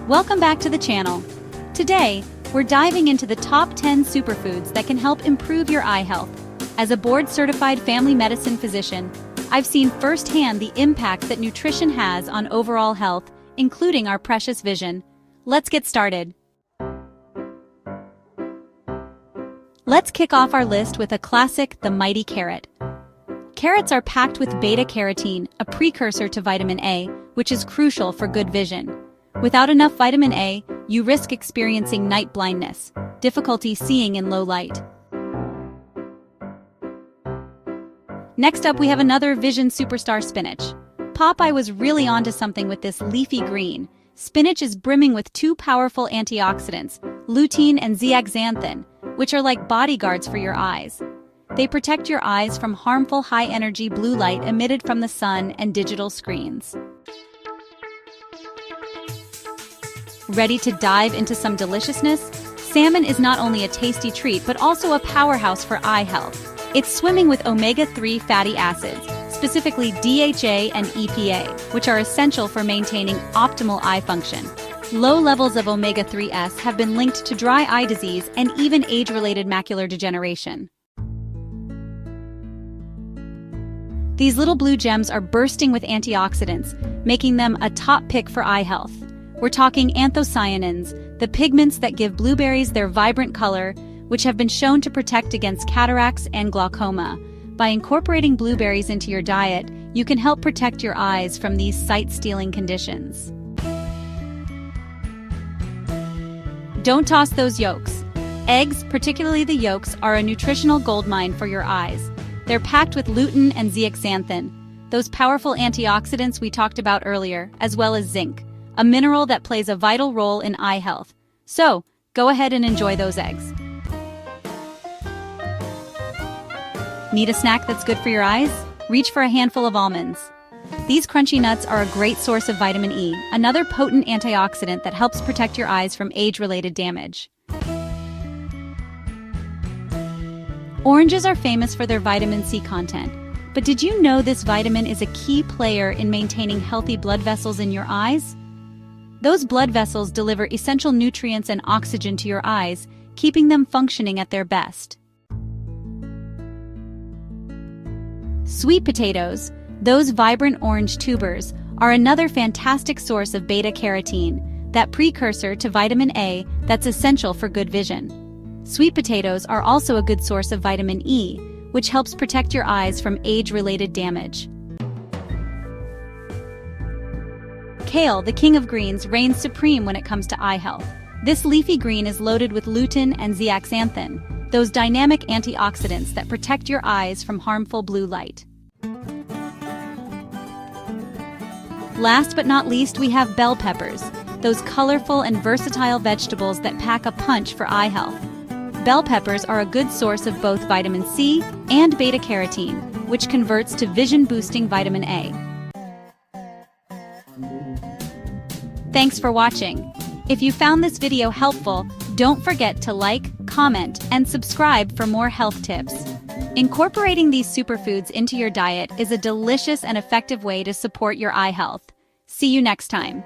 Welcome back to the channel. Today, we're diving into the top 10 superfoods that can help improve your eye health. As a board-certified family medicine physician, I've seen firsthand the impact that nutrition has on overall health, including our precious vision. Let's get started. Let's kick off our list with a classic, the mighty carrot. Carrots are packed with beta-carotene, a precursor to vitamin A, which is crucial for good vision. Without enough vitamin A, you risk experiencing night blindness, difficulty seeing in low light. Next up, we have another vision superstar, spinach. Popeye was really onto something with this leafy green. Spinach is brimming with two powerful antioxidants, lutein and zeaxanthin, which are like bodyguards for your eyes. They protect your eyes from harmful high-energy blue light emitted from the sun and digital screens. Ready to dive into some deliciousness? Salmon is not only a tasty treat but also a powerhouse for eye health. It's swimming with omega-3 fatty acids, specifically DHA and EPA, which are essential for maintaining optimal eye function. Low levels of omega-3s have been linked to dry eye disease and even age-related macular degeneration. These little blue gems are bursting with antioxidants, making them a top pick for eye health. We're talking anthocyanins, the pigments that give blueberries their vibrant color, which have been shown to protect against cataracts and glaucoma. By incorporating blueberries into your diet, you can help protect your eyes from these sight-stealing conditions. Don't toss those yolks. Eggs, particularly the yolks, are a nutritional goldmine for your eyes. They're packed with lutein and zeaxanthin, those powerful antioxidants we talked about earlier, as well as zinc, a mineral that plays a vital role in eye health. So, go ahead and enjoy those eggs. Need a snack that's good for your eyes? Reach for a handful of almonds. These crunchy nuts are a great source of vitamin E, another potent antioxidant that helps protect your eyes from age-related damage. Oranges are famous for their vitamin C content, but did you know this vitamin is a key player in maintaining healthy blood vessels in your eyes? Those blood vessels deliver essential nutrients and oxygen to your eyes, keeping them functioning at their best. Sweet potatoes, those vibrant orange tubers, are another fantastic source of beta-carotene, that precursor to vitamin A that's essential for good vision. Sweet potatoes are also a good source of vitamin E, which helps protect your eyes from age-related damage. Kale, the king of greens, reigns supreme when it comes to eye health. This leafy green is loaded with lutein and zeaxanthin, those dynamic antioxidants that protect your eyes from harmful blue light. Last but not least, we have bell peppers, those colorful and versatile vegetables that pack a punch for eye health. Bell peppers are a good source of both vitamin C and beta-carotene, which converts to vision-boosting vitamin A. Thanks for watching. If you found this video helpful, don't forget to like, comment, and subscribe for more health tips. Incorporating these superfoods into your diet is a delicious and effective way to support your eye health. See you next time.